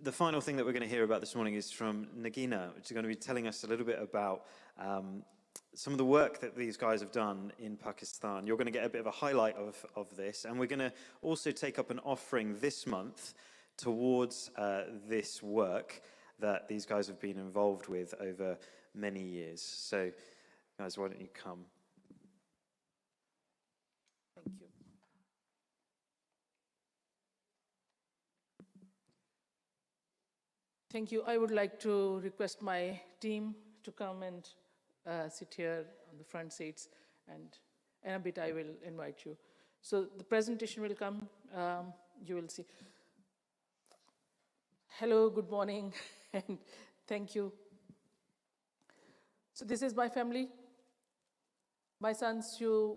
the final thing that we're going to hear about this morning is from Nagina, which is going to be telling us a little bit about some of the work that these guys have done in Pakistan. You're going to get a bit of a highlight of this, and we're going to also take up an offering this month towards this work that these guys have been involved with over many years. So, guys, why don't you come? Thank you. Thank you. I would like to request my team to come and sit here on the front seats, and in a bit I will invite you. So the presentation will come, you will see. Hello, good morning, and thank you. So this is my family. My sons, you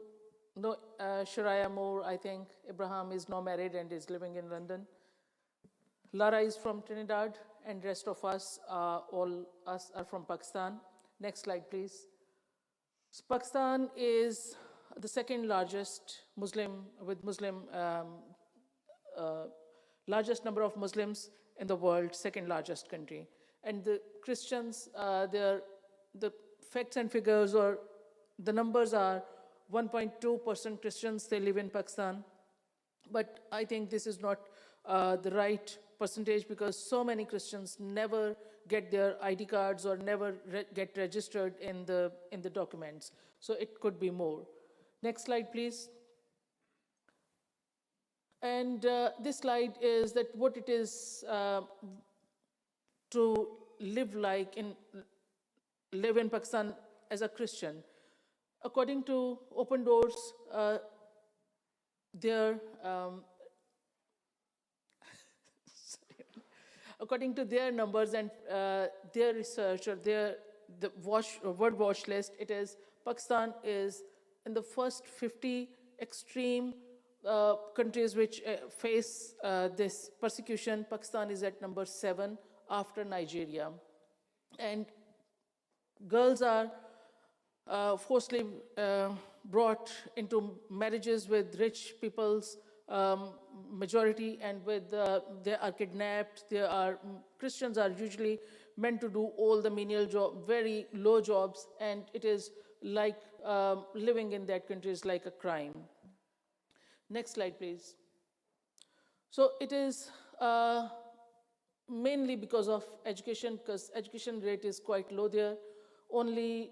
know Shariah Moore, I think. Abraham is now married and is living in London. Lara is from Trinidad, and rest of us, all us are from Pakistan. Next slide, please. So Pakistan is the second largest largest number of Muslims in the world, second largest country. And the Christians, the facts and figures, or the numbers are 1.2% Christians, they live in Pakistan. But I think this is not the right percentage, because so many Christians never get their ID cards or never get registered in the documents. So it could be more. Next slide, please. And this slide is that what it is to live in Pakistan as a Christian. According to Open Doors, according to their numbers and their research, or the World Watch List, it is Pakistan is in the first 50 extreme countries which face this persecution. Pakistan is at number 7 after Nigeria. And girls are forcibly brought into marriages with rich people's majority, and they are kidnapped. Christians are usually meant to do all the menial job, very low jobs, and it is like living in that country is like a crime. Next slide, please. So it is mainly because of education, because education rate is quite low there. Only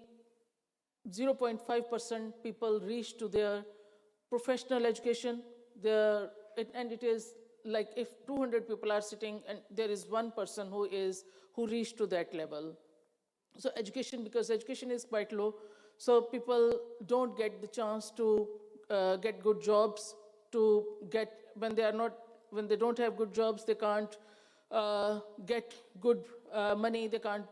0.5% people reach to their professional education. And it is like if 200 people are sitting and there is one person who reached to that level. So education, because education is quite low, so people don't get the chance to get good jobs. When they don't have good jobs, they can't get good money. They can't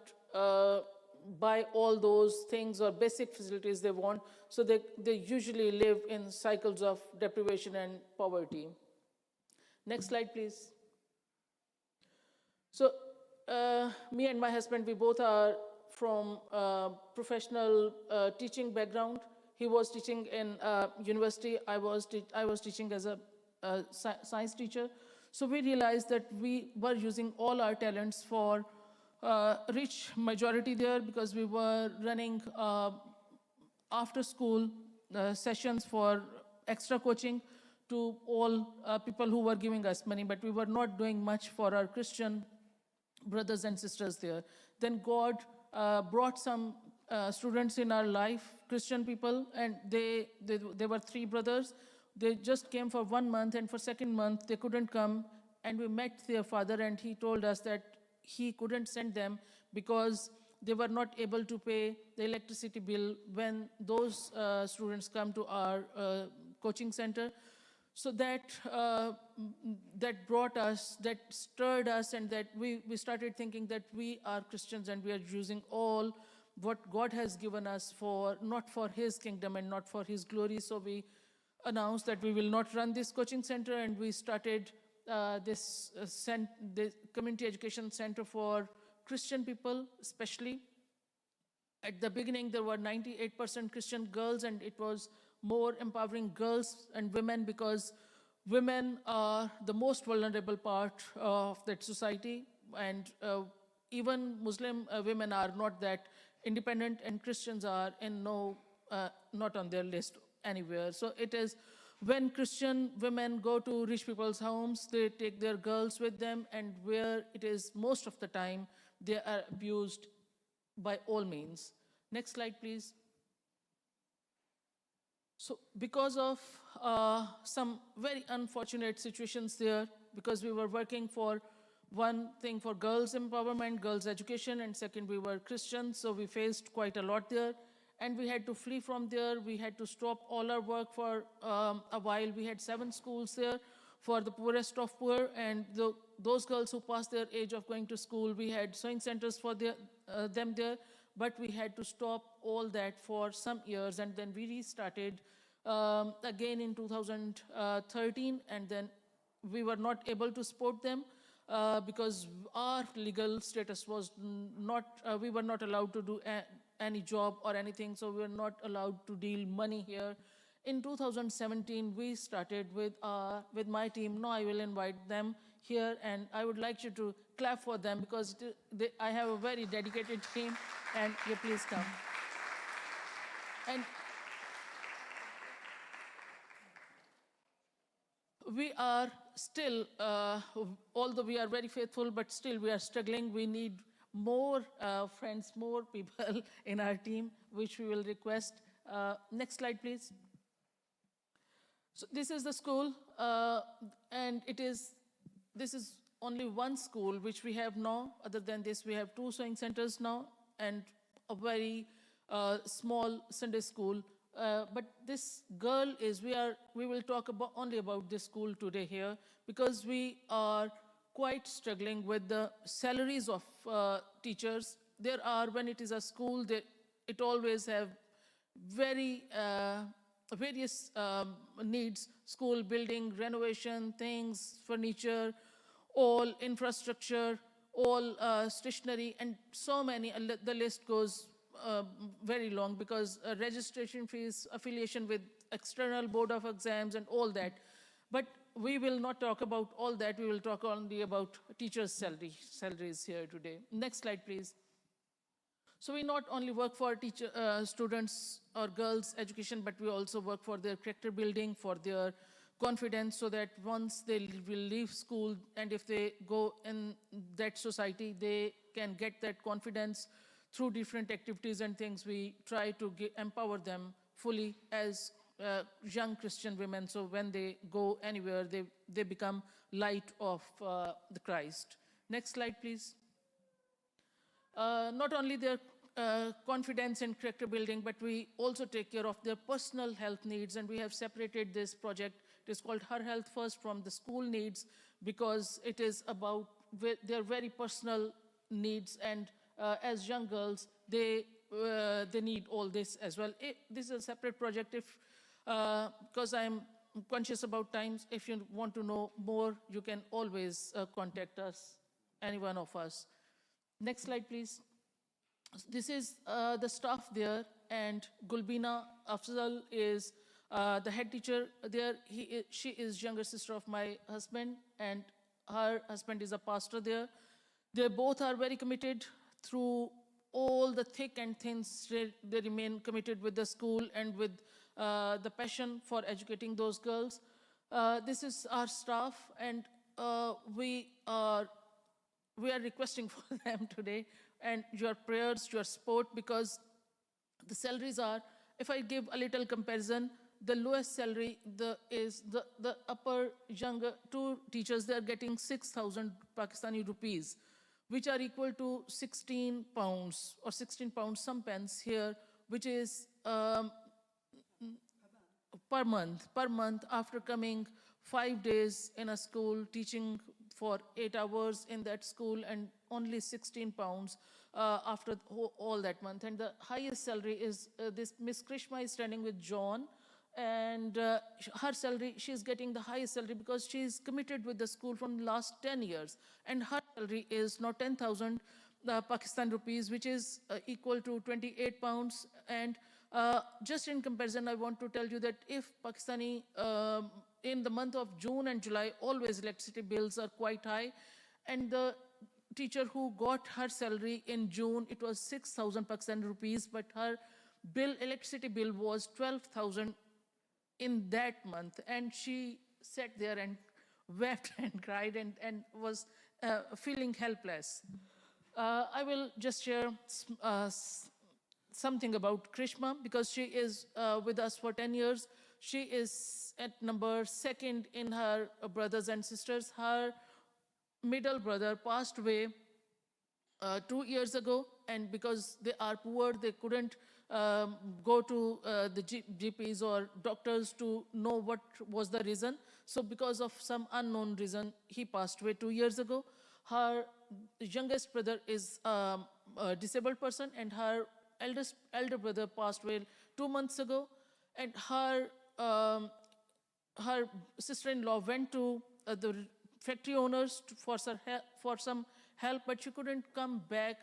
buy all those things or basic facilities they want. So they usually live in cycles of deprivation and poverty. Next slide, please. So me and my husband, we both are from professional teaching background. He was teaching in university. I was teaching as a science teacher. So we realized that we were using all our talents for rich majority there, because we were running after school sessions for extra coaching to all people who were giving us money, but we were not doing much for our Christian brothers and sisters there. Then God brought some students in our life, Christian people, and they were 3 brothers. They just came for 1 month, and for 2nd month they couldn't come, and we met their father, and he told us that he couldn't send them because they were not able to pay the electricity bill when those students come to our coaching center. So that brought us, that stirred us, and that we started thinking that we are Christians and we are using all what God has given us not for his kingdom and not for his glory. So we announced that we will not run this coaching center, and we started this community education center for Christian people, especially. At the beginning, there were 98% Christian girls, and it was more empowering girls and women, because women are the most vulnerable part of that society. and even Muslim women are not that independent, and Christians are in not on their list anywhere. So it is when Christian women go to rich people's homes, they take their girls with them, and where it is most of the time, they are abused by all means. Next slide, please. So because of some very unfortunate situations there, because we were working for one thing for girls empowerment, girls education, and second, we were Christians, so we faced quite a lot there. And we had to flee from there. We had to stop all our work for a while. We had 7 schools there for the poorest of poor, and those girls who passed their age of going to school, we had sewing centers for them there, but we had to stop all that for some years, and then we restarted again in 2013, and then we were not able to support them because our legal status was not, we were not allowed to do any job or anything, so we were not allowed to deal money here. In 2017, we started with my team. Now I will invite them here, and I would like you to clap for them because I have a very dedicated team, and you please come. And we are still, although we are very faithful, but still we are struggling. We need more friends, more people in our team, which we will request. Next slide, please. So this is the school, and this is only one school which we have now. Other than this, we have 2 sewing centers now and a very small Sunday school. But this girl is, we will talk only about this school today here, because we are quite struggling with the salaries of teachers. There are, when it is a school, it always have various needs: school building, renovation, things, furniture, all infrastructure, all stationery, and so many. The list goes very long, because registration fees, affiliation with external board of exams, and all that. But we will not talk about all that. We will talk only about teachers' salaries here today. Next slide, please. So we not only work for students or girls' education, but we also work for their character building, for their confidence, so that once they will leave school, and if they go in that society, they can get that confidence through different activities and things. We try to empower them fully as young Christian women, so when they go anywhere, they become light of the Christ. Next slide, please. Not only their confidence and character building, but we also take care of their personal health needs, and we have separated this project. It is called Her Health First from the school needs, because it is about their very personal needs, and as young girls, they need all this as well. This is a separate project. Because I'm conscious about times, if you want to know more, you can always contact us, any one of us. Next slide, please. This is the staff there, and Gulbina Afzal is the head teacher there. She is younger sister of my husband, and her husband is a pastor there. They both are very committed through all the thick and thin. They remain committed with the school and with the passion for educating those girls. This is our staff, and we are requesting for them today, and your prayers, your support, because the salaries are, if I give a little comparison, the lowest salary is the upper younger 2 teachers, they are getting 6,000 Pakistani rupees, which are equal to 16 pounds or 16 pounds some pence here, which is per month, after coming 5 days in a school, teaching for 8 hours in that school, and only 16 pounds after all that month. And the highest salary is this Miss Krishma is standing with John, and her salary, she's getting the highest salary because she's committed with the school from the last 10 years. And her salary is now 10,000 Pakistan rupees, which is equal to 28 pounds. And just in comparison, I want to tell you that if Pakistani, in the month of June and July, always electricity bills are quite high, and the teacher who got her salary in June, it was 6,000 Pakistani rupees, but her electricity bill was 12,000 in that month. And she sat there and wept and cried and was feeling helpless. I will just share something about Krishma, because she is with us for 10 years. She is at number 2nd in her brothers and sisters. Her middle brother passed away 2 years ago, and because they are poor, they couldn't go to the GPs or doctors to know what was the reason. So because of some unknown reason, he passed away 2 years ago. Her youngest brother is a disabled person, and her elder brother passed away 2 months ago. And her sister-in-law went to the factory owners for some help, but she couldn't come back.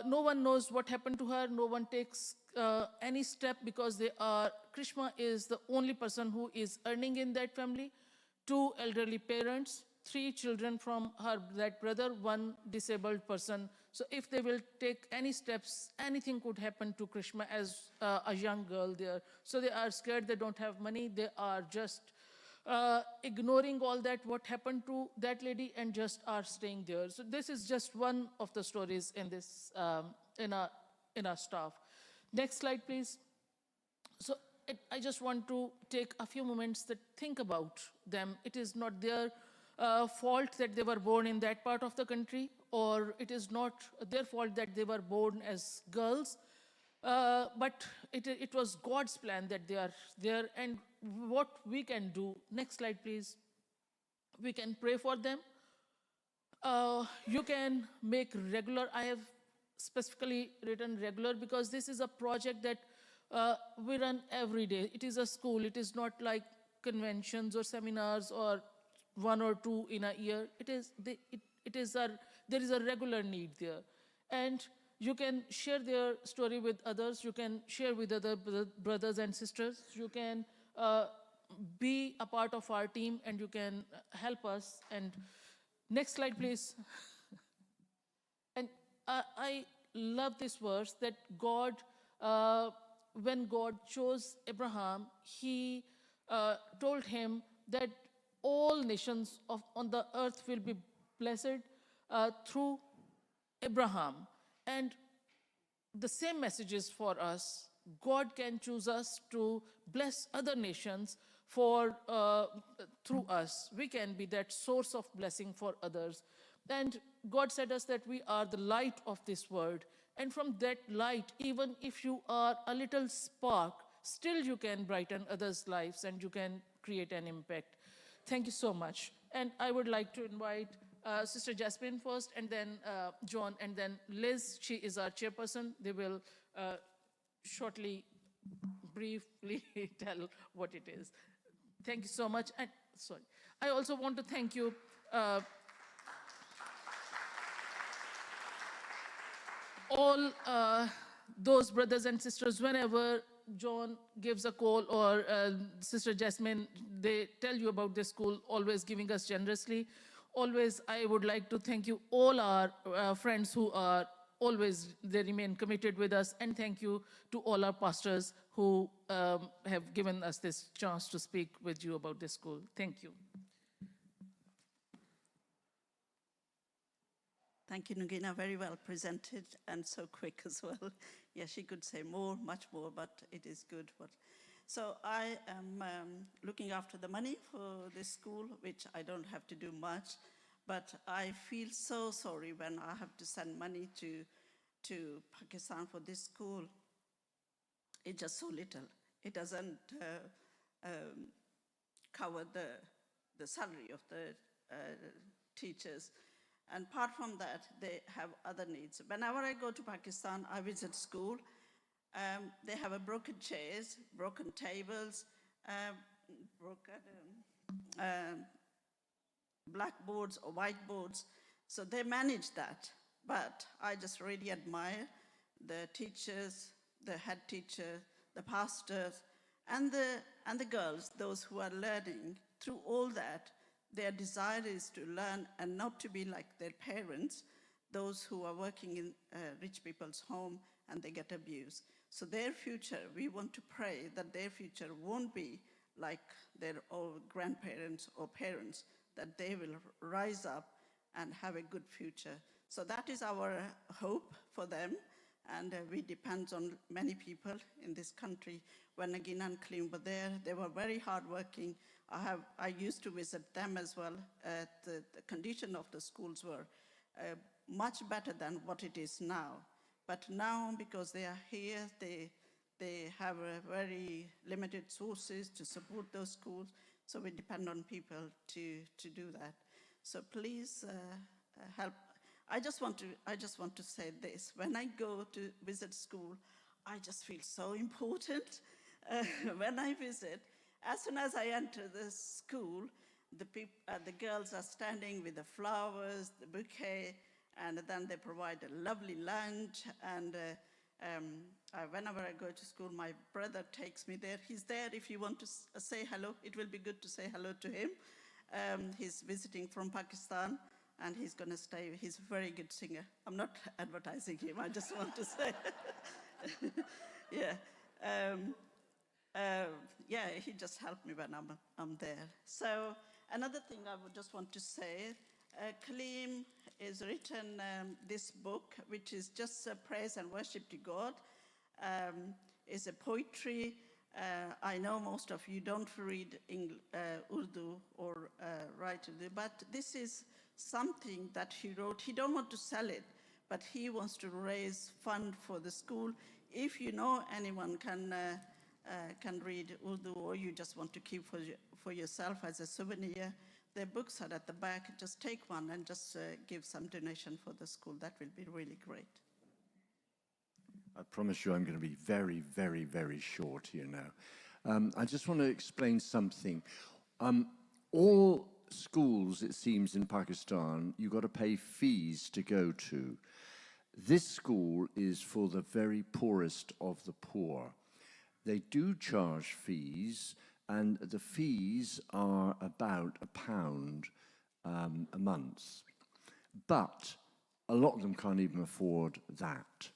No one knows what happened to her. No one takes any step, because Krishma is the only person who is earning in that family. 2 elderly parents, 3 children from that brother, 1 disabled person. So if they will take any steps, anything could happen to Krishma as a young girl there. So they are scared, they don't have money, they are just ignoring all that, what happened to that lady, and just are staying there. So this is just one of the stories in this, in our staff. Next slide, please. So I just want to take a few moments to think about them. It is not their fault that they were born in that part of the country, or it is not their fault that they were born as girls, but it was God's plan that they are there. And what we can do, next slide please, we can pray for them. You can make regular, I have specifically written regular, because this is a project that we run every day. It is a school, it is not like conventions or seminars or 1 or 2 in a year. There is a regular need there. And you can share their story with others. You can share with other brothers and sisters. You can be a part of our team, and you can help us. And next slide, please. And I love this verse that God, when God chose Abraham, he told him that all nations on the earth will be blessed through Abraham. And the same message is for us. God can choose us to bless other nations through us. We can be that source of blessing for others. And God said us that we are the light of this world. And from that light, even if you are a little spark, still you can brighten others' lives and you can create an impact. Thank you so much. And I would like to invite Sister Jasmine first, and then John, and then Liz. She is our chairperson. They will shortly, briefly tell what it is. Thank you so much. And sorry, I also want to thank you. All those brothers and sisters, whenever John gives a call or Sister Jasmine, they tell you about this school, always giving us generously. Always, I would like to thank you, all our friends who are always, they remain committed with us. And thank you to all our pastors who have given us this chance to speak with you about this school. Thank you. Thank you, Nugina. Very well presented and so quick as well. Yes, she could say more, much more, but it is good. So I am looking after the money for this school, which I don't have to do much, but I feel so sorry when I have to send money to Pakistan for this school. It's just so little. It doesn't cover the salary of the teachers. And apart from that, they have other needs. Whenever I go to Pakistan, I visit school. They have broken chairs, broken tables, broken blackboards or whiteboards. So they manage that. But I just really admire the teachers, the head teacher, the pastors, and the girls, those who are learning through all that. their desire is to learn and not to be like their parents, those who are working in rich people's home and they get abused. So their future, we want to pray that their future won't be like their old grandparents or parents, that they will rise up and have a good future. So that is our hope for them, and we depend on many people in this country. When Nagina and Klim were there, they were very hardworking. I used to visit them as well. The condition of the schools were much better than what it is now. But now, because they are here, they have very limited sources to support those schools, so we depend on people to do that. So please help. I just want to say this. When I go to visit school, I just feel so important. When I visit, as soon as I enter the school, the girls are standing with the flowers, the bouquet, and then they provide a lovely lunch. And whenever I go to school, my brother takes me there. He's there if you want to say hello. It will be good to say hello to him. He's visiting from Pakistan, and he's going to stay. He's a very good singer. I'm not advertising him. I just want to say. Yeah. Yeah, he just helped me when I'm there. So another thing I would just want to say, Kaleem has written this book, which is just praise and worship to God. It's a poetry. I know most of you don't read Urdu or write Urdu, but this is something that he wrote. He don't want to sell it, but he wants to raise fund for the school. If you know anyone can read Urdu, or you just want to keep for yourself as a souvenir, the books are at the back. Just take one and just give some donation for the school. That will be really great. I promise you I'm going to be very, very, very short here now. I just want to explain something. All schools, it seems, in Pakistan, you've got to pay fees to go to. This school is for the very poorest of the poor. They do charge fees, and the fees are about £1 a month. But a lot of them can't even afford that.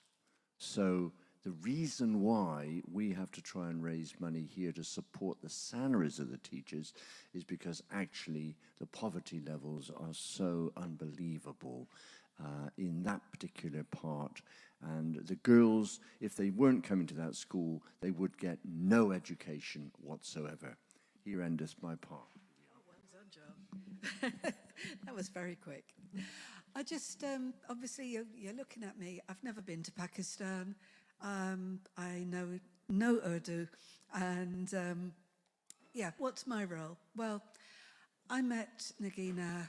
So the reason why we have to try and raise money here to support the salaries of the teachers is because actually the poverty levels are so unbelievable in that particular part. And the girls, if they weren't coming to that school, they would get no education whatsoever. Here endeth my part. Well done, John. That was very quick. I just, obviously you're looking at me. I've never been to Pakistan. I know no Urdu. And yeah, what's my role? Well, I met Nagina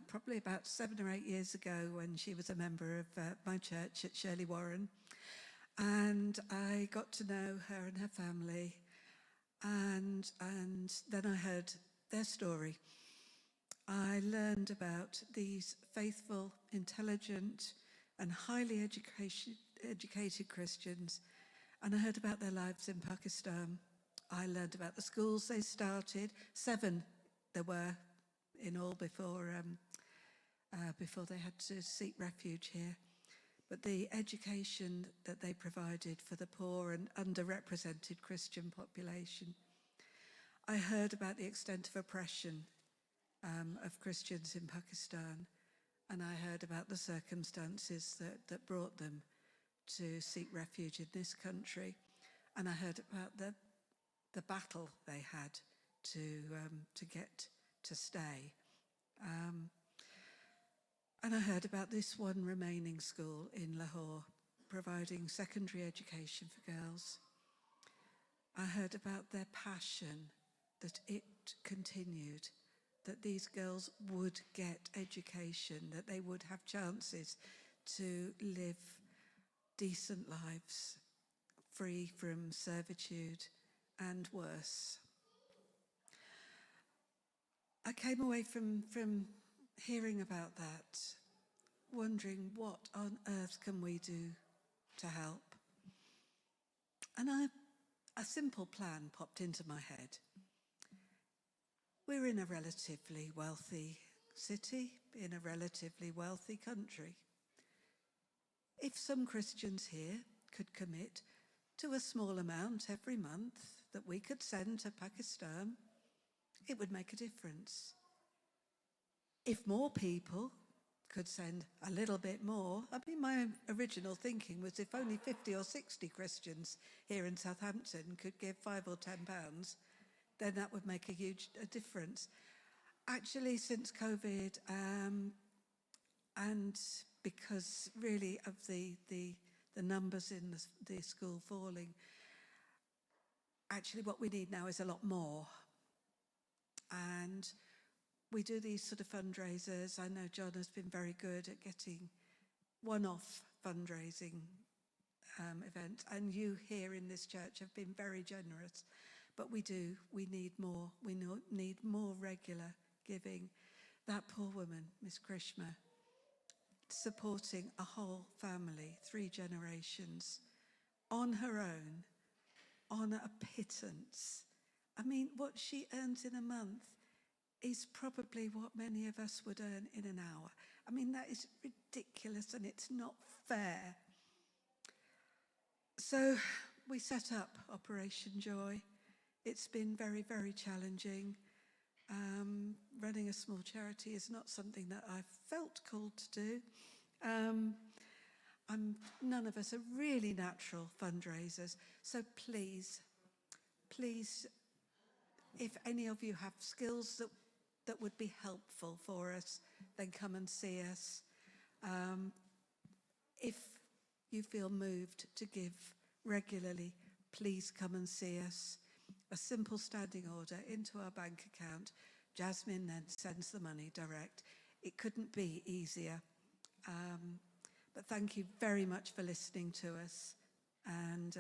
probably about 7 or 8 years ago when she was a member of my church at Shirley Warren. And I got to know her and her family. And then I heard their story. I learned about these faithful, intelligent, and highly educated Christians, and I heard about their lives in Pakistan. I learned about the schools they started. 7 there were in all before they had to seek refuge here. But the education that they provided for the poor and underrepresented Christian population. I heard about the extent of oppression of Christians in Pakistan, and I heard about the circumstances that brought them to seek refuge in this country, and I heard about the battle they had to get to stay. And I heard about this one remaining school in Lahore, providing secondary education for girls. I heard about their passion, that it continued, that these girls would get education, that they would have chances to live decent lives, free from servitude and worse. I came away from hearing about that, wondering what on earth can we do to help. And a simple plan popped into my head. we're in a relatively wealthy city, in a relatively wealthy country. If some Christians here could commit to a small amount every month that we could send to Pakistan, it would make a difference. If more people could send a little bit more, I mean, my original thinking was if only 50 or 60 Christians here in Southampton could give £5 or £10, then that would make a difference. Actually, since COVID, and because really of the numbers in the school falling, actually what we need now is a lot more. And we do these sort of fundraisers. I know John has been very good at getting one-off fundraising events, and you here in this church have been very generous. But we need more. We need more regular giving. That poor woman, Miss Krishma, supporting a whole family, 3 generations, on her own, on a pittance. I mean, what she earns in a month is probably what many of us would earn in an hour. I mean, that is ridiculous and it's not fair. So we set up Operation Joy. It's been very, very challenging. Running a small charity is not something that I've felt called to do. None of us are really natural fundraisers. So please, if any of you have skills that would be helpful for us, then come and see us. If you feel moved to give regularly, please come and see us. A simple standing order into our bank account. Jasmine then sends the money direct. It couldn't be easier. But thank you very much for listening to us. And